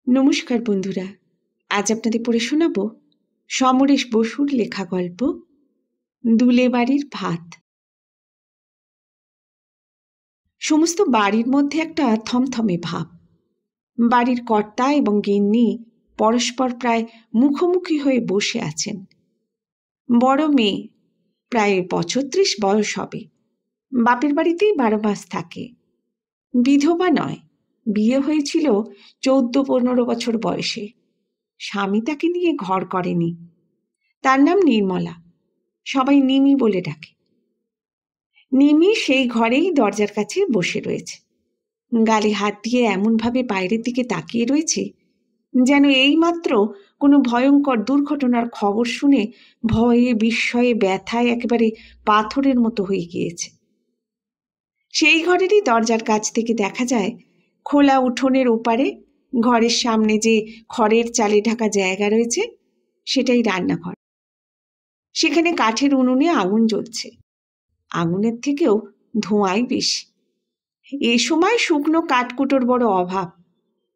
নমস্কার বন্ধুরা, আজ আপনাদের পড়ে শোনাব সমরেশ বসুর লেখা গল্প দুলে বাড়ির ভাত। সমস্ত বাড়ির মধ্যে একটা থমথমে ভাব। বাড়ির কর্তা এবং গিন্নি পরস্পর প্রায় মুখোমুখি হয়ে বসে আছেন। বড় মেয়ে, প্রায় ৩৫ বয়স হবে, বাপের বাড়িতেই ১২ মাস থাকে। বিধবা নয়, বিয়ে হয়েছিল ১৪-১৫ বছর বয়সে। স্বামী তাকে নিয়ে ঘর করেনি। তার নাম নির্মলা, সবাই নিমি বলে ডাকে। নিমি সেই ঘরেই দরজার কাছে বসে রয়েছে, গালে হাত দিয়ে এমনভাবে বাইরের দিকে তাকিয়ে রয়েছে যেন এইমাত্র কোনো ভয়ঙ্কর দুর্ঘটনার খবর শুনে ভয়ে বিস্ময়ে ব্যথায় একেবারে পাথরের মতো হয়ে গিয়েছে। সেই ঘরেরই দরজার কাছ থেকে দেখা যায় খোলা উঠোনের ওপারে ঘরের সামনে যে খড়ের চালে ঢাকা জায়গা রয়েছে সেটাই রান্নাঘর। সেখানে কাঠের উনুনে আগুন জ্বলছে, আগুনের থেকেও ধোঁয়াই বেশি। এ সময় শুকনো কাঠকুটোর বড় অভাব।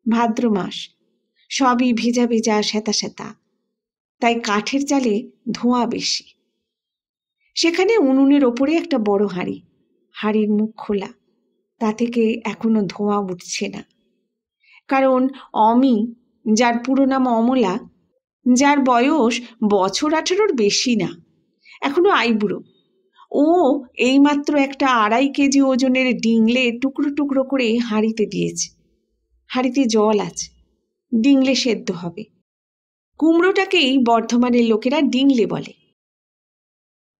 ভাদ্র মাস, সবই ভেজা ভেজা শ্বেতা শ্বেতা, তাই কাঠের জালে ধোঁয়া বেশি। সেখানে উনুনের ওপরে একটা বড় হাঁড়ি, হাঁড়ির মুখ খোলা, তা থেকে এখনো ধোঁয়া উঠছে না। কারণ অমি, যার পুরো নাম অমলা, যার বয়স বছর 18-র বেশি না, এখনো আইবুড়ো, ও এইমাত্র একটা 2.5 কেজি ওজনের ডিংলে টুকরো টুকরো করে হাঁড়িতে দিয়েছে। হাঁড়িতে জল আছে, ডিংলে সেদ্ধ হবে। কুমড়োটাকেই বর্ধমানের লোকেরা ডিংলে বলে।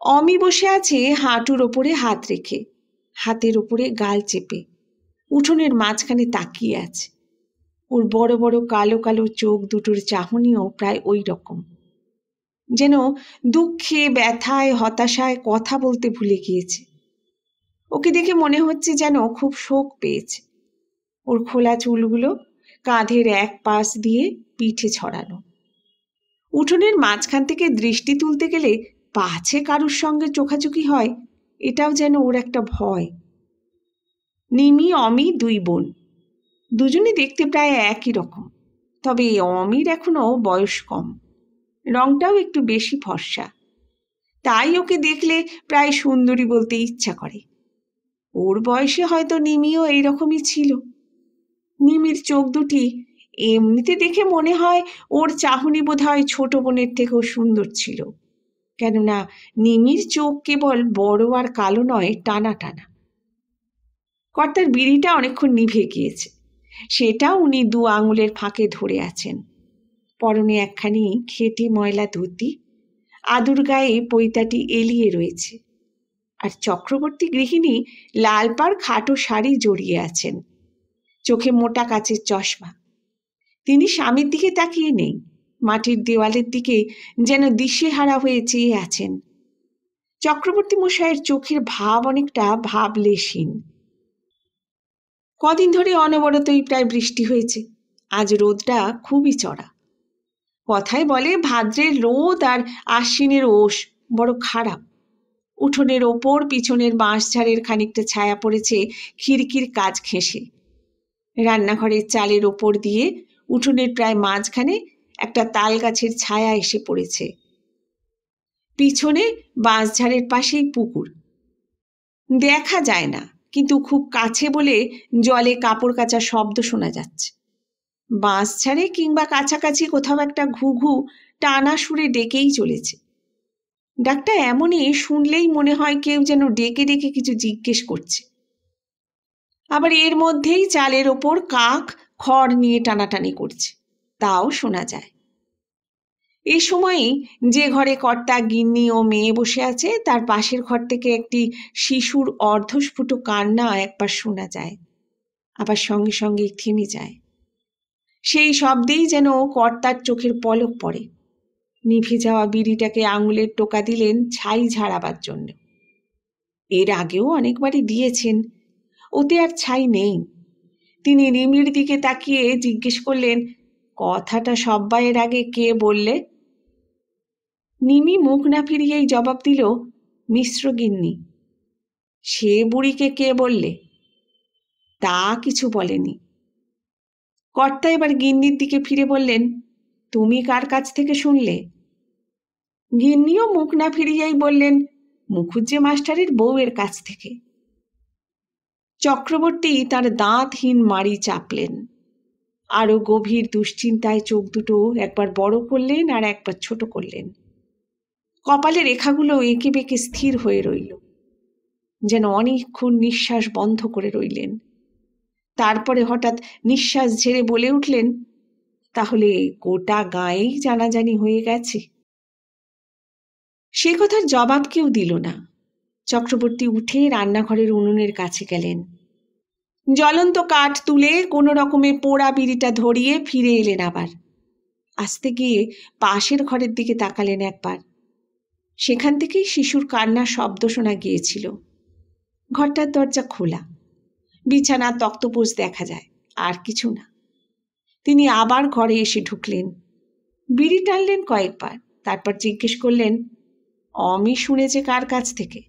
অমি বসে আছে হাঁটুর ওপরে হাত রেখে, হাতের ওপরে গাল চেপে, উঠোনের মাঝখানে তাকিয়ে আছে। ওর বড় বড় কালো কালো চোখ দুটোর চাহনিও প্রায় ওই রকম, যেন দুঃখে ব্যথায় হতাশায় কথা বলতে ভুলে গিয়েছে। ওকে দেখে মনে হচ্ছে যেন খুব শোক পেয়েছে। ওর খোলা চুলগুলো কাঁধের এক পাশ দিয়ে পিঠে ছড়ানো। উঠোনের মাঝখান থেকে দৃষ্টি তুলতে গেলে পাছে কারুর সঙ্গে চোখাচোখি হয়, এটাও যেন ওর একটা ভয়। নিমি অমি 2 বোন, দুজনে দেখতে প্রায় একই রকম, তবে অমির এখনো বয়স কম, রংটাও একটু বেশি ফর্সা, তাই ওকে দেখলে প্রায় সুন্দরী বলতে ইচ্ছা করে। ওর বয়সে হয়তো নিমিও এইরকমই ছিল। নিমির চোখ দুটি এমনিতে দেখে মনে হয় ওর চাহনি বোধহয় ছোট বোনের থেকেও সুন্দর ছিল, কেননা নিমির চোখ কেবল বড় আর কালো নয়, টানা টানা। কর্তার বিড়িটা অনেকক্ষণ নিভে গিয়েছে, সেটা উনি 2 আঙুলের ফাঁকে ধরে আছেন। পরনে একখানি খেটে ময়লা ধুতি, আদুর গায়ে পৈতাটি এলিয়ে রয়েছে, আর চক্রবর্তী গৃহিণী লাল পাড় খাটো শাড়ি জড়িয়ে আছেন। চোখে মোটা কাচের চশমা। তিনি স্বামীর দিকে তাকিয়ে নেই, মাটির দেওয়ালের দিকে যেন দিশেহারা হয়ে চেয়ে আছেন। চক্রবর্তী মশাইয়ের চোখের ভাব অনেকটা ভাবলেশহীন। কদিন ধরে অনবরতই প্রায় বৃষ্টি হয়েছে, আজ রোদটা খুবই চড়া। কথায় বলে ভাদ্রের রোদ আর আশ্বিনের ওষ বড় খারাপ। উঠোনের ওপর পিছনের বাঁশঝাড়ের খানিকটা ছায়া পড়েছে খিড়কির কাজ ঘেঁষে। রান্নাঘরের চালের ওপর দিয়ে উঠোনের প্রায় মাঝখানে একটা তাল গাছের ছায়া এসে পড়েছে। পিছনে বাঁশঝাড়ের পাশেই পুকুর, দেখা যায় না, কিন্তু খুব কাছে বলে জলে কাপড় কাচার শব্দ শোনা যাচ্ছে। বাঁশঝাড়ে কিংবা কাছাকাছি কোথাও একটা ঘুঘু টানা সুরে ডেকেই চলেছে। ডাকটা এমনই, শুনলেই মনে হয় কেউ যেন ডেকে ডেকে কিছু জিজ্ঞেস করছে। আবার এর মধ্যেই চালের ওপর কাক খড় নিয়ে টানাটানি করছে, তাও শোনা যায়। এ সময়ই যে ঘরে কর্তা গিন্নি ও মেয়ে বসে আছে তার পাশের ঘর থেকে একটি শিশুর অর্ধস্ফুট কান্না একবার শোনা যায়, আবার সঙ্গে সঙ্গে থেমে যায়। সেই শব্দেই যেন কর্তার চোখের পলক পড়ে। নিভে যাওয়া বিড়িটাকে আঙুলের টোকা দিলেন ছাই ঝাড়াবার জন্য। এর আগেও অনেকবারই দিয়েছেন, ওতে আর ছাই নেই। তিনি নিমির দিকে তাকিয়ে জিজ্ঞেস করলেন, কথাটা সব্বাইয়ের আগে কে বললে? নিমি মুখ না ফিরিয়েই জবাব দিল, মিশ্র গিন্নি। সে বুড়িকে কে বললে? তা কিছু বলেনি। কর্তা এবার গিন্নির দিকে ফিরে বললেন, তুমি কার কাছ থেকে শুনলে? গিন্নিও মুখ না ফিরিয়েই বললেন, মুখুজ্জে মাস্টারের বউয়ের কাছ থেকে। চক্রবর্তী তার দাঁতহীন মাড়ি চাপলেন। আরো গভীর দুশ্চিন্তায় চোখ দুটো একবার বড় করলেন আর একবার ছোট করলেন। কপালে রেখাগুলো এঁকে বেঁকে স্থির হয়ে রইল, যেন অনেকক্ষণ নিঃশ্বাস বন্ধ করে রইলেন। তারপরে হঠাৎ নিঃশ্বাস ঝেড়ে বলে উঠলেন, তাহলে গোটা গাঁয়েই জানাজানি হয়ে গেছে। সে কথার জবাব কেউ দিল না। চক্রবর্তী উঠে রান্নাঘরের উনুনের কাছে গেলেন। জ্বলন্ত কাঠ তুলে কোনো রকমে পোড়া বিড়িটা ধরিয়ে ফিরে এলেন। আবার আসতে গিয়ে পাশের ঘরের দিকে তাকালেন একবার। সেখান থেকেই শিশুর কান্নার শব্দ শোনা গিয়েছিল। ঘরটার দরজা খোলা, বিছানা তক্তপোষ দেখা যায়, আর কিছু না। তিনি আবার ঘরে এসে ঢুকলেন, বিড়ি টানলেন কয়েকবার, তারপর জিজ্ঞেস করলেন, অমি শুনেছে কার কাছ থেকে?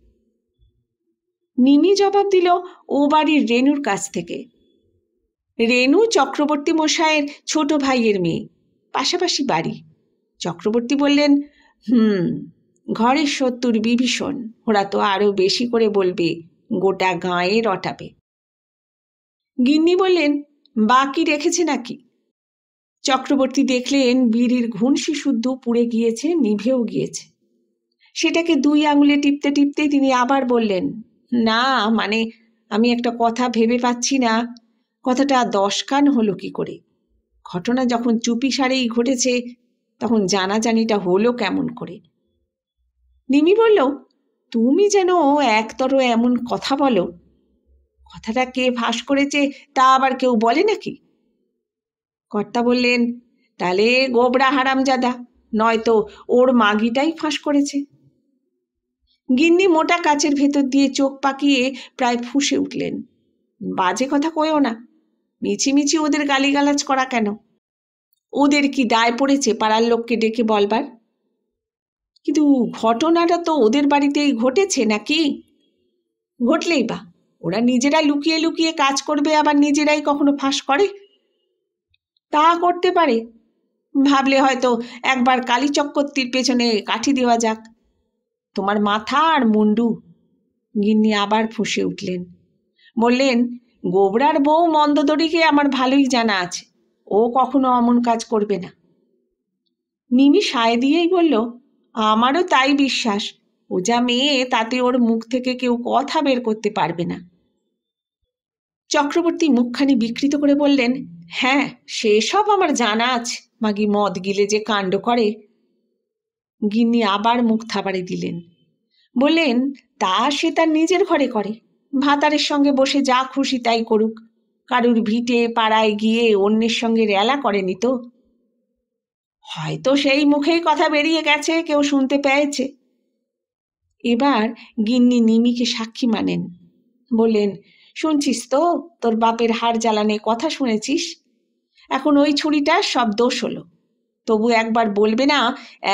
নিমি জবাব দিল, ও বাড়ির রেনুর কাছ থেকে। রেনু চক্রবর্তী মশায়ের ছোট ভাইয়ের মেয়ে, পাশাপাশি বাড়ি। চক্রবর্তী বললেন, ঘরের শত্রুর বিভীষণ, ওরা তো আরো বেশি করে বলবে, গোটা গাঁয়ে রটাবে। গিন্নি বললেন, বাকি রেখেছে নাকি? চক্রবর্তী দেখলেন বিড়ির ঘুনসি শুদ্ধ পুড়ে গিয়েছে, নিভেও গিয়েছে। সেটাকে 2 আঙুলে টিপতে টিপতে তিনি আবার বললেন, না, মানে আমি একটা কথা ভেবে পাচ্ছি না, কথাটা 10 কান হলো কি করে? ঘটনা যখন চুপি সারেই ঘটেছে, তখন জানাজানিটা হলো কেমন করে? নিমি বলল, তুমি যেন একতর এমন কথা বলো, কথাটা কে ফাঁস করেছে তা আবার কেউ বলে নাকি? কর্তা বললেন, তাহলে গোবরা হারামজাদা, নয়তো ওর মাগিটাই ফাঁস করেছে। গিন্নি মোটা কাচের ভেতর দিয়ে চোখ পাকিয়ে প্রায় ফুঁসে উঠলেন, বাজে কথা কয়ও না, মিছিমিছি ওদের গালিগালাজ করা কেন? ওদের কি দায় পড়েছে পাড়ার লোককে ডেকে বলবার? কিন্তু ঘটনাটা তো ওদের বাড়িতেই ঘটেছে নাকি? ঘটলেই বা ওরা নিজেরা লুকিয়ে লুকিয়ে কাজ করবে, আবার নিজেরাই কখনো ফাঁস করে? তা করতে পারে, ভাবলে হয়তো একবার কালী চক্রবর্তীর পেছনে কাঠি দেওয়া যাক। তোমার মাথা আর মুন্ডু। গিন্নি আবার ফুঁসে উঠলেন, বললেন, গোবরার বউ মন্দদড়িকে আমার ভালোই জানা আছে, ও কখনো অমন কাজ করবে না। নিমি সায় দিয়েই বলল, আমারও তাই বিশ্বাস, ও যা মেয়ে, তাতে ওর মুখ থেকে কেউ কথা বের করতে পারবে না। চক্রবর্তী মুখখানি বিকৃত করে বললেন, হ্যাঁ, সেসব আমার জানা আছে, মাগি মদ গিলে যে কাণ্ড করে। গিন্নি আবার মুখ থাবাড়ে দিলেন, বললেন, তা সে তার নিজের ঘরে করে, ভাতারের সঙ্গে বসে যা খুশি তাই করুক, কারুর ভিটে পাড়ায় গিয়ে অন্যের সঙ্গে রেলা করেনি তো? হয়তো সেই মুখেই কথা বেরিয়ে গেছে, কেউ শুনতে পেয়েছে। এবার গিন্নি নিমিকে সাক্ষী মানেন, বললেন, শুনছিস তো, তোর বাপের হাড় জ্বালানে কথা শুনেছিস, এখন ওই ছুরিটার সব দোষ হলো। তবু একবার বলবে না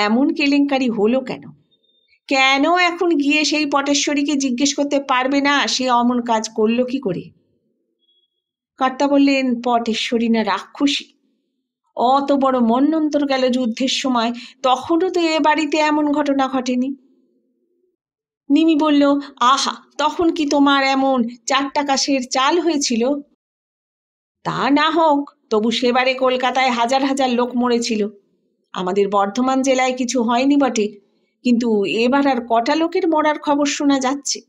এমন কেলেঙ্কারি হলো কেন? কেন এখন গিয়ে সেই পটেশ্বরীকে জিজ্ঞেস করতে পারবে না সে অমন কাজ করলো কি করে? কর্তা বললেন, পটেশ্বরী না রাক্ষসী? অত বড় মন্বন্তর গেল যুদ্ধের সময়, তখনও তো এ বাড়িতে এমন ঘটনা ঘটেনি। নিমি বলল, আহা, তখন কি তোমার এমন 4 টাকা সের চাল হয়েছিল? তা না হোক, তবু সেবারে কলকাতায় হাজার হাজার লোক মরেছিল, আমাদের বর্ধমান জেলায় কিছু হয়নি বটে, কিন্তু এবার আর কটা লোকের মরার খবর শোনা যাচ্ছে।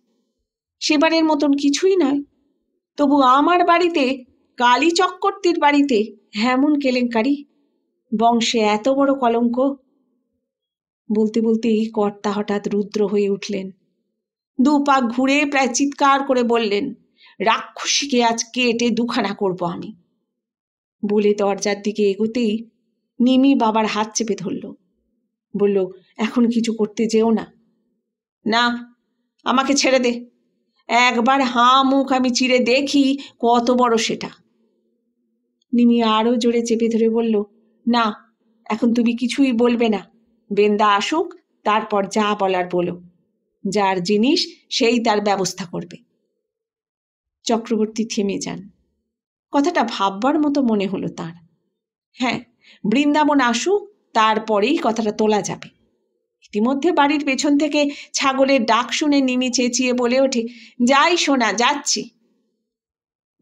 সেবারের মতন কিছুই নয়, তবু আমার বাড়িতে, কালী চক্রবর্তীর বাড়িতে এমন কেলেঙ্কারি, বংশে এত বড় কলঙ্ক। বলতে বলতেই কর্তা হঠাৎ রুদ্র হয়ে উঠলেন, 2 পাক ঘুরে প্রায় চিৎকার করে বললেন, রাক্ষসীকে আজ কেটে 2খানা করব আমি। বলে দরজার দিকে এগোতেই নিমি বাবার হাত চেপে ধরল, বলল, এখন কিছু করতে যেও না। না, আমাকে ছেড়ে দে, একবার হাঁ মুখ আমি চিরে দেখি কত বড় সেটা। নিমি আরো জোরে চেপে ধরে বলল, না, এখন তুমি কিছুই বলবে না, বেন্দা আসুক, তারপর যা বলার বলো, যার জিনিস সেই তার ব্যবস্থা করবে। চক্রবর্তী থেমে যান। কথাটা ভাববার মতো মনে হলো তার। হ্যাঁ, বৃন্দাবন আসুক, তারপরেই কথাটা তোলা যাবে। ইতিমধ্যে বাড়ির পেছন থেকে ছাগলের ডাক শুনে নিমি চেঁচিয়ে বলে ওঠে, যাই সোনা, যাচ্ছি।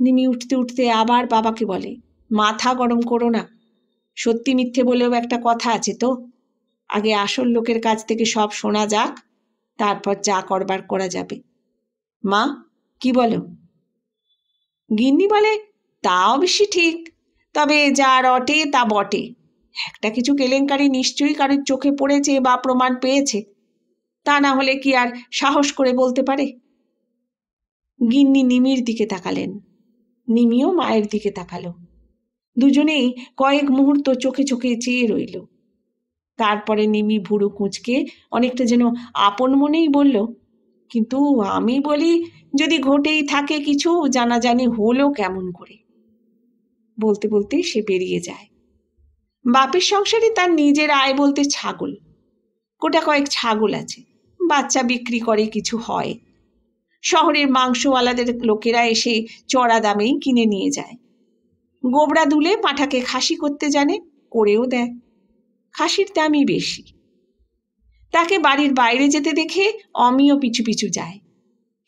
নিমি উঠতে উঠতে আবার বাবাকে বলে, মাথা গরম করো না, সত্যি মিথ্যে বলেও একটা কথা আছে তো। আগে আসল লোকের কাছ থেকে সব শোনা যাক, তারপর যা করবার করা যাবে। মা, কি বলো? গিন্নি বলে, তা অবশ্যই ঠিক, তবে যা রটে তা বটে। একটা কিছু কেলেঙ্কারি নিশ্চয়ই কারোর চোখে পড়েছে বা প্রমাণ পেয়েছে, তা না হলে কি আর সাহস করে বলতে পারে? গিন্নি নিমির দিকে তাকালেন, নিমিও মায়ের দিকে তাকালো। দুজনেই কয়েক মুহূর্ত চোখে চোখে চেয়ে রইল। তারপরে নিমি ভুরু কুঁচকে অনেকটা যেন আপন মনেই বলল, কিন্তু আমি বলি, যদি ঘটেই থাকে কিছু, জানাজানি হলো কেমন করে? বলতে বলতে সে বেরিয়ে যায়। বাপের সংসারে তার নিজের আয় বলতে ছাগল, গোটা কয়েক ছাগল আছে, বাচ্চা বিক্রি করে কিছু হয়। শহরের মাংসওয়ালাদের লোকেরা এসে চড়া দামেই কিনে নিয়ে যায়। গোবরা দুলে পাঁঠাকে খাসি করতে জানে, করেও দেয়। খাসির দামই বেশি। তাকে বাড়ির বাইরে যেতে দেখে অমিও পিছু পিছু যায়।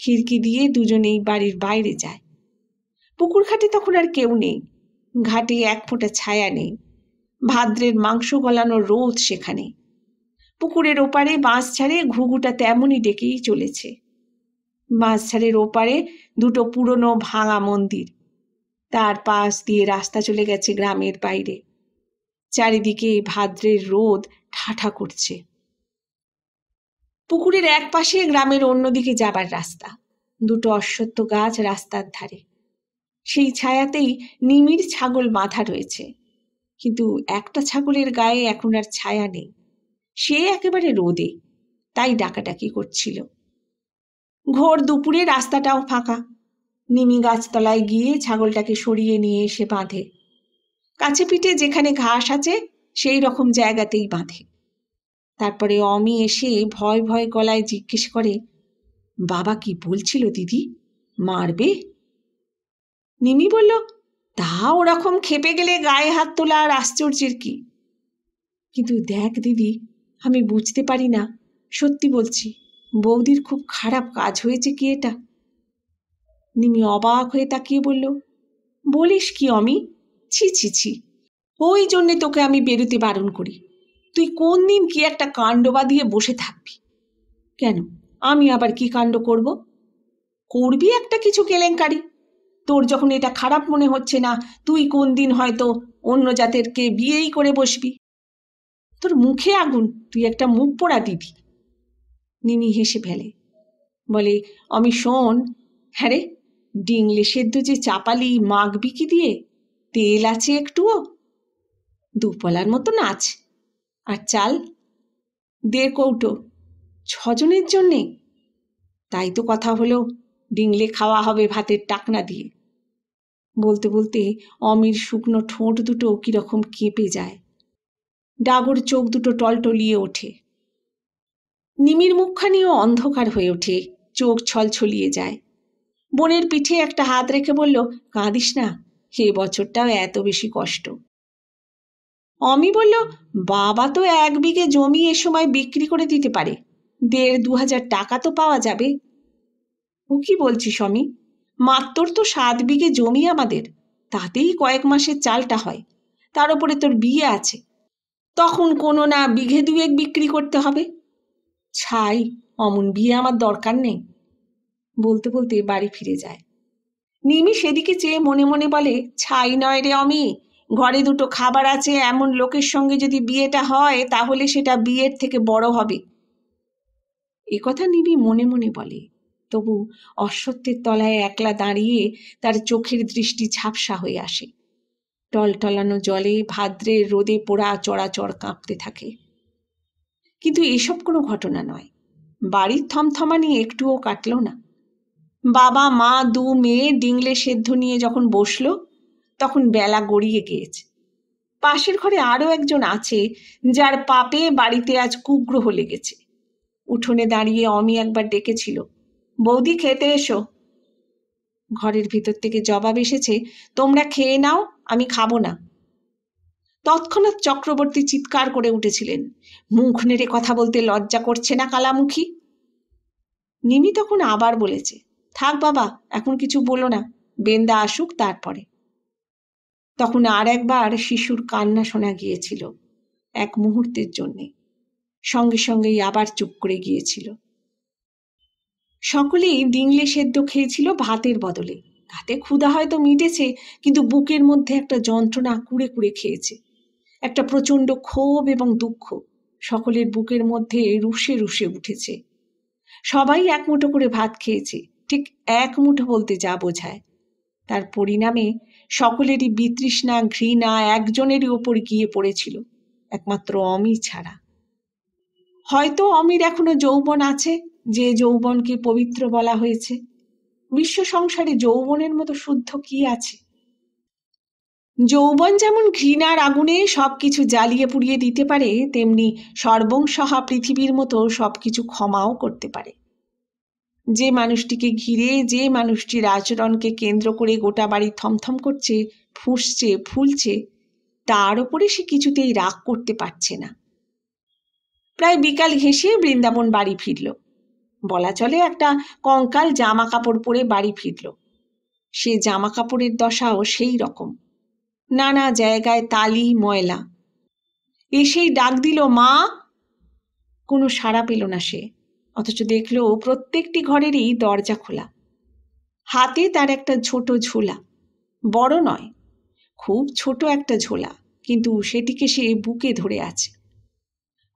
খিড়কি দিয়ে দুজনেই বাড়ির বাইরে যায়। পুকুর ঘাটে তখন আর কেউ নেই। ঘাটে এক ফোঁটা ছায়া নেই। ভাদ্রের মাংস গলানোর রোদ সেখানে। পুকুরের ওপারে বাঁশঝাড়ে ঘুঘুটা তেমনই ডেকেই চলেছে। বাঁশঝাড়ের ওপারে দুটো পুরনো ভাঙা মন্দির, তার পাশ দিয়ে রাস্তা চলে গেছে গ্রামের বাইরে। চারিদিকে ভাদ্রের রোদ ঠাঠা করছে। পুকুরের এক পাশে গ্রামের অন্যদিকে যাবার রাস্তা, দুটো অশ্বত্থ গাছ রাস্তার ধারে। সেই ছায়াতেই নিমির ছাগল বাঁধা রয়েছে, কিন্তু একটা ছাগলের গায়ে এখন আর ছায়া নেই। সে একেবারে রোদে, তাই ডাকাডাকি করছিল। ঘোর দুপুরে রাস্তাটাও ফাঁকা। নিমি গাছতলায় গিয়ে ছাগলটাকে সরিয়ে নিয়ে এসে বাঁধে। কাছে পিঠে যেখানে ঘাস আছে সেই রকম জায়গাতেই বাঁধে। তারপরে অমি এসে ভয় ভয় গলায় জিজ্ঞেস করে, বাবা কি বলছিল দিদি, মারবে? নিমি বলল, তা ওরকম খেপে গেলে গায়ে হাত তোলা আর আশ্চর্যের কি? কিন্তু দেখ দিদি, আমি বুঝতে পারি না, সত্যি বলছি, বৌদির খুব খারাপ কাজ হয়েছে কি এটা? নিমি অবাক হয়ে তাকিয়ে বলল, বলিস কি অমি? ছি ছি ছি, ওই জন্যে তোকে আমি বেরোতে বারণ করি। তুই কোন দিন কি একটা কাণ্ড বাঁধিয়ে বসে থাকবি। কেন, আমি আবার কি কাণ্ড করব? করবি একটা কিছু কেলেঙ্কারি। তোর যখন এটা খারাপ মনে হচ্ছে না, তুই কোন দিন হয়তো অন্য জাতেরকে বিয়েই করে বসবি। তোর মুখে আগুন, তুই একটা মুখ পোড়া দিবি। নিমি হেসে ফেলে, বলে, আমি শোন, হ্যাঁ রে, ডিংলে সেদ্ধ যে চাপালি মাখবি কি দিয়ে? তেল আছে একটুও? দুপলার মতো নাচ। আর চাল 1.5 কৌটো, 6 জনের জন্যে। তাই তো কথা হলো, ডিংলে খাওয়া হবে ভাতের টাকনা দিয়ে। বলতে বলতে অমির শুকনো ঠোঁট দুটো কিরকম কেঁপে যায়। ডাগর চোখ দুটো টলটলিয়ে ওঠে। নিমির মুখখানিও অন্ধকার হয়ে ওঠে, চোখ ছলছলিয়ে যায়। বোনের পিঠে একটা হাত রেখে বলল, কাঁদিস না, এ বছরটাও এত বেশি কষ্ট। অমি বলল, বাবা তো 1 বিঘে জমি এ সময় বিক্রি করে দিতে পারে, 1,500-2,000 টাকা তো পাওয়া যাবে। ও কি বলছিস অমি? মাত্র তো 7 বিঘে জমি আমাদের, তাতেই কয়েক মাসের চালটা হয়। তার উপরে তোর বিয়ে আছে, তখন কোনো না বিঘে 2 বিক্রি করতে হবে। ছাই, অমন বিয়ে আমার দরকার নেই। বলতে বলতে বাড়ি ফিরে যায়। নিমি সেদিকে চেয়ে মনে মনে বলে, ছাই নয় রে অমি, ঘরে দুটো খাবার আছে এমন লোকের সঙ্গে যদি বিয়েটা হয়, তাহলে সেটা বিয়ের থেকে বড় হবে। এ কথা নিমি মনে মনে বলে, তবু অশ্বত্থের তলায় একলা দাঁড়িয়ে তার চোখের দৃষ্টি ঝাপসা হয়ে আসে। টলটলানো জলে ভাদ্রের রোদে পোড়া চড়াচড় কাঁপতে থাকে। কিন্তু এসব কোনো ঘটনা নয়। বাড়ির থমথমানি একটুও কাটল না। বাবা মা 2 মেয়ে ডিংলে সেদ্ধ নিয়ে যখন বসলো, তখন বেলা গড়িয়ে গিয়েছে। পাশের ঘরে আরও একজন আছে, যার পাপে বাড়িতে আজ কুগ্রহ লেগেছে। উঠোনে দাঁড়িয়ে অমি একবার ডেকেছিল, বৌদি খেতে এসো। ঘরের ভিতর থেকে জবাব এসেছে, তোমরা খেয়ে নাও, আমি খাবো না। তৎক্ষণাৎ চক্রবর্তী চিৎকার করে উঠেছিলেন, মুখ নেড়ে কথা বলতে লজ্জা করছে না কালামুখী? নিমি তখন আবার বলেছে, থাক বাবা, এখন কিছু বলো না, বেন্দা আসুক তারপরে। তখন আর একবার শিশুর কান্না শোনা গিয়েছিল, এক মুহূর্তের জন্যে, সঙ্গে সঙ্গেই আবার চুপ করে গিয়েছিল। সকলেই ডিংলে সেদ্ধ খেয়েছিল ভাতের বদলে। তাতে ক্ষুধা হয়তো মিটেছে, কিন্তু বুকের মধ্যে একটা যন্ত্রণা কুড়ে কুড়ে খেয়েছে। একটা প্রচণ্ড ক্ষোভ এবং দুঃখ সকলের বুকের মধ্যে রুষে রুষে উঠেছে। সবাই এক মুঠো করে ভাত খেয়েছে, ঠিক এক মুঠো বলতে যা বোঝায়। তার পরিণামে সকলেরই বিতৃষ্ণা ঘৃণা একজনেরই ওপর গিয়ে পড়েছিল, একমাত্র অমি ছাড়া। হয়তো অমির এখনো যৌবন আছে, যে যৌবনকে পবিত্র বলা হয়েছে। বিশ্ব সংসারে যৌবনের মতো শুদ্ধ কি আছে? যৌবন যেমন ঘৃণার আগুনে সবকিছু জ্বালিয়ে পুড়িয়ে দিতে পারে, তেমনি সর্বংসহা পৃথিবীর মতো সবকিছু ক্ষমাও করতে পারে। যে মানুষটিকে ঘিরে, যে মানুষটির আচরণকে কেন্দ্র করে গোটা বাড়ি থমথম করছে, ফুঁসছে, ফুলছে, তার ওপরে সে কিছুতেই রাগ করতে পারছে না। প্রায় বিকাল ঘেঁষে বৃন্দাবন বাড়ি ফিরল। বলা চলে একটা কঙ্কাল জামা কাপড় পরে বাড়ি ফিরল। সে জামা কাপড়ের দশাও সেই রকম, নানা জায়গায় তালি ময়লা। এসেই ডাক দিল, মা। কোনো সাড়া পেল না সে, অথচ দেখল প্রত্যেকটি ঘরেরই দরজা খোলা। হাতে তার একটা ছোট ঝোলা, বড় নয়, খুব ছোট একটা ঝোলা, কিন্তু সেটিকে সে বুকে ধরে আছে।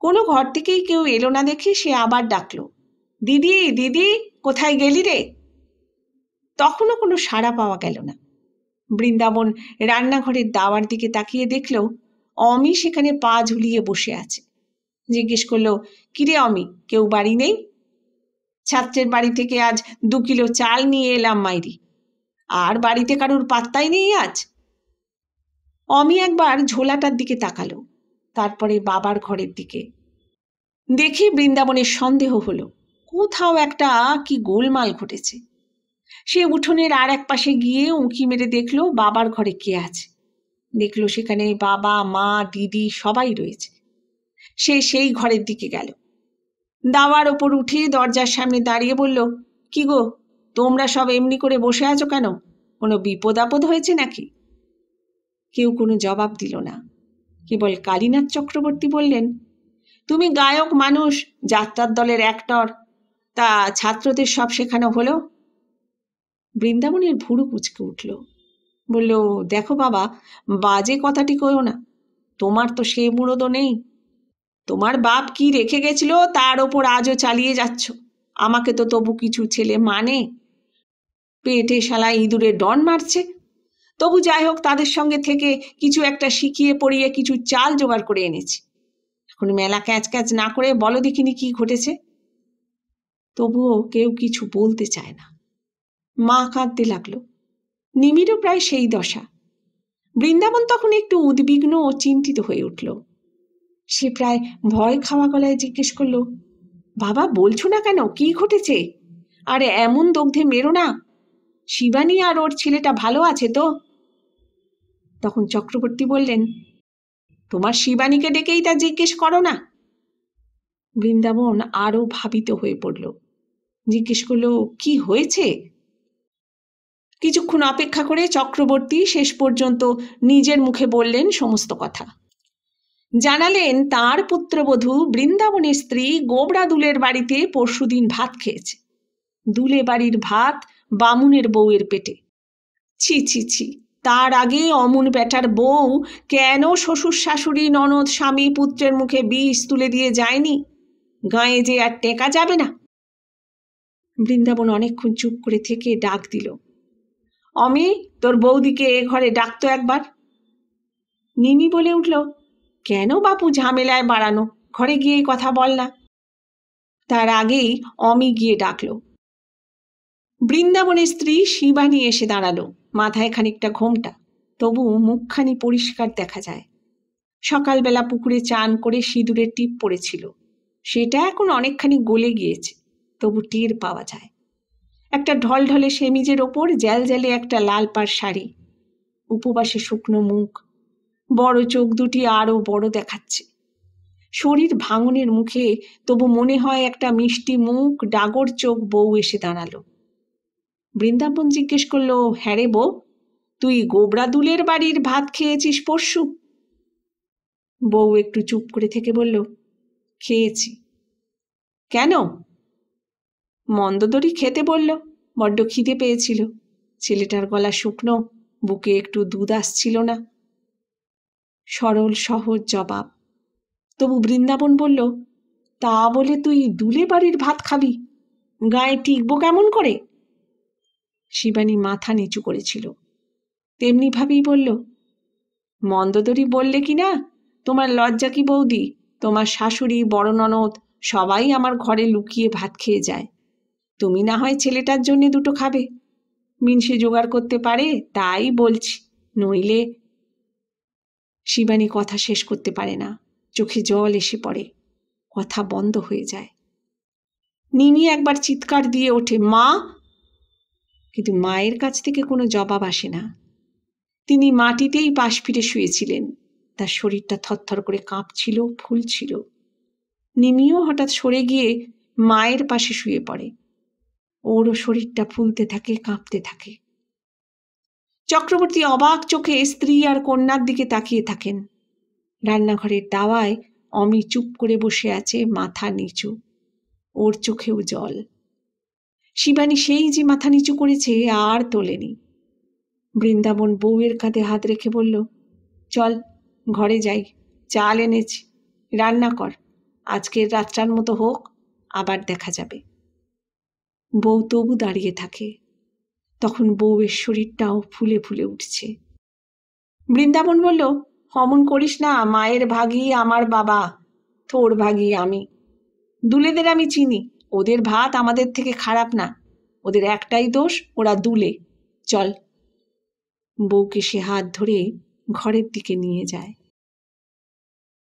কোনো ঘর থেকেই কেউ এলো না দেখে সে আবার ডাকল, দিদি দিদি, কোথায় গেলি রে? তখনও কোনো সাড়া পাওয়া গেল না। বৃন্দাবন রান্নাঘরের দাওয়ার দিকে তাকিয়ে দেখল অমি সেখানে পা ঝুলিয়ে বসে আছে। জিজ্ঞেস করলো, কিরে অমি, কেউ বাড়ি নেই? ছাত্রের বাড়ি থেকে আজ 2 কিলো চাল নিয়ে এলাম মাইরি, আর বাড়িতে কারুর পাত্তাই নেই আজ। অমি একবার ঝোলাটার দিকে তাকালো, তারপরে বাবার ঘরের দিকে। দেখে বৃন্দাবনের সন্দেহ হলো, কোথাও একটা কি গোলমাল ঘটেছে। সে উঠোনের আর এক পাশে গিয়ে উঁকি মেরে দেখলো বাবার ঘরে কে আছে। দেখলো সেখানে বাবা মা দিদি সবাই রয়েছে। সে সেই ঘরের দিকে গেল। দাওয়ার ওপর উঠে দরজার সামনে দাঁড়িয়ে বলল, কি গো, তোমরা সব এমনি করে বসে আছো কেন? কোনো বিপদ আপদ হয়েছে নাকি? কেউ কোনো জবাব দিল না। কেবল কালীনাথ চক্রবর্তী বললেন, তুমি গায়ক মানুষ, যাত্রার দলের অ্যাক্টর, তা ছাত্রদের সব শেখানো হলো? বৃন্দাবনের ভুরু কুঁচকে উঠল। বলল, দেখো বাবা, বাজে কথাটি কইও না। তোমার তো সে মুরদও নেই। তোমার বাপ কি রেখে গেছিল তার ওপর আজও চালিয়ে যাচ্ছ। আমাকে তো তবু কিছু ছেলে মানে, পেটে শালা ইঁদুরের ডন মারছে। তবু যাই হোক, তাদের সঙ্গে থেকে কিছু একটা শিখিয়ে পড়িয়ে কিছু চাল জোগাড় করে এনেছি। এখন মেলা ক্যাচ ক্যাচ না করে বলো দেখিনি কি ঘটেছে। তবুও কেউ কিছু বলতে চায় না। মা কাঁদতে লাগলো। নিমিরও প্রায় সেই দশা। বৃন্দাবন তখন একটু উদ্বিগ্ন ও চিন্তিত হয়ে উঠল। সে প্রায় ভয় খাওয়া গলায় জিজ্ঞেস করল, বাবা, বলছো না কেন? কি ঘটেছে? আরে এমন দগ্ধে মেরো না। শিবানী আর ওর ছেলেটা ভালো আছে তো? তখন চক্রবর্তী বললেন, তোমার শিবানীকে ডেকেই তা জিজ্ঞেস করো না। বৃন্দাবন আরো ভাবিত হয়ে পড়ল। জিজ্ঞেস করলো, কি হয়েছে? কিছুক্ষণ অপেক্ষা করে চক্রবর্তী শেষ পর্যন্ত নিজের মুখে বললেন সমস্ত কথা। জানালেন তাঁর পুত্রবধূ বৃন্দাবনের স্ত্রী গোবরা দুলের বাড়িতে পরশুদিন ভাত খেয়েছে। দুলে বাড়ির ভাত বামুনের বউয়ের পেটে। ছি ছি ছি, তার আগে অমন বেটার বউ কেন শ্বশুর শাশুড়ি ননদ স্বামী পুত্রের মুখে বিষ তুলে দিয়ে যায়নি? গায়ে যে আর টেকা যাবে না। বৃন্দাবন অনেকক্ষণ চুপ করে থেকে ডাক দিল, অমি, তোর বৌদিকে এ ঘরে ডাকতো একবার। নিমি বলে উঠল, কেন বাপু ঝামেলায় বাড়ানো, ঘরে গিয়ে কথা বল না। তার আগেই অমি গিয়ে ডাকল। বৃন্দাবনের স্ত্রী শিবানী এসে দাঁড়ালো, মাথায় খানিকটা ঘোমটা, তবু মুখখানি পরিষ্কার দেখা যায়। সকালবেলা পুকুরে চান করে সিঁদুরের টিপ পড়েছিল, সেটা এখন অনেকখানি গলে গিয়েছে, তবু টের পাওয়া যায়। একটা ঢলঢলে সেমিজের ওপর জ্যালজ্যালে একটা লাল পাড় শাড়ি, উপবাসে শুকনো মুখ, বড় চোখ দুটি আরও বড় দেখাচ্ছে। শরীর ভাঙনের মুখে তবু মনে হয় একটা মিষ্টি মুখ, ডাগর চোখ বউ এসে দাঁড়ালো। বৃন্দাবন জিজ্ঞেস করলো, হ্যাঁ রে বউ, তুই গোবরা দুলের বাড়ির ভাত খেয়েছিস পরশু? বউ একটু চুপ করে থেকে বলল, খেয়েছি। কেন? মন্দোদরি খেতে বলল, বড্ড খিদে পেয়েছিল। ছেলেটার গলা শুকনো, বুকে একটু দুধ আসছিল না। সরল সহজ জবাব। তবু বৃন্দাবন বলল, তা বলে তুই দুলে বাড়ির ভাত খাবি? গায়ে টিকবো কেমন করে? শিবানী মাথা নিচু করেছিল। তেমনিভাবেই বলল, মন্দোদরি বললে কি না, তোমার লজ্জা কি বৌদি? তোমার শাশুড়ি, বড় ননদ সবাই আমার ঘরে লুকিয়ে ভাত খেয়ে যায়। তুমি না হয় ছেলেটার জন্যে দুটো খাবে। মিনসে জোগাড় করতে পারে তাই বলছি, নইলে। শিবানী কথা শেষ করতে পারে না, চোখে জল এসে পড়ে, কথা বন্ধ হয়ে যায়। নিমি একবার চিৎকার দিয়ে ওঠে, মা! কিন্তু মায়ের কাছ থেকে কোনো জবাব আসে না। তিনি মাটিতেই পাশ ফিরে শুয়েছিলেন। তার শরীরটা থরথর করে কাঁপছিল, ফুলছিল। নিমিও হঠাৎ সরে গিয়ে মায়ের পাশে শুয়ে পড়ে। ওরও শরীরটা ফুলতে থাকে, কাঁপতে থাকে। চক্রবর্তী অবাক চোখে স্ত্রী আর কন্যার দিকে তাকিয়ে থাকেন। রান্নাঘরের দাওয়ায় অমি চুপ করে বসে আছে, মাথা নিচু, ওর চোখেও জল। শিবানী সেই যে মাথা নিচু করেছে আর তোলেনি। বৃন্দাবন বউয়ের কাঁধে হাত রেখে বলল, চল ঘরে যাই, চাল এনেছি, রান্না কর, আজকের রাতটার মতো হোক, আবার দেখা যাবে। বউ তবু দাঁড়িয়ে থাকে। তখন বউয়ের শরীরটাও ফুলে ফুলে উঠছে। বৃন্দাবন বলল, অমন করিস না, মায়ের ভাগী আমার বাবা, তোর ভাগী আমি। দুলেদের আমি চিনি, ওদের ভাত আমাদের থেকে খারাপ না। ওদের একটাই দোষ, ওরা দুলে। চল। বউকে সে হাত ধরে ঘরের দিকে নিয়ে যায়।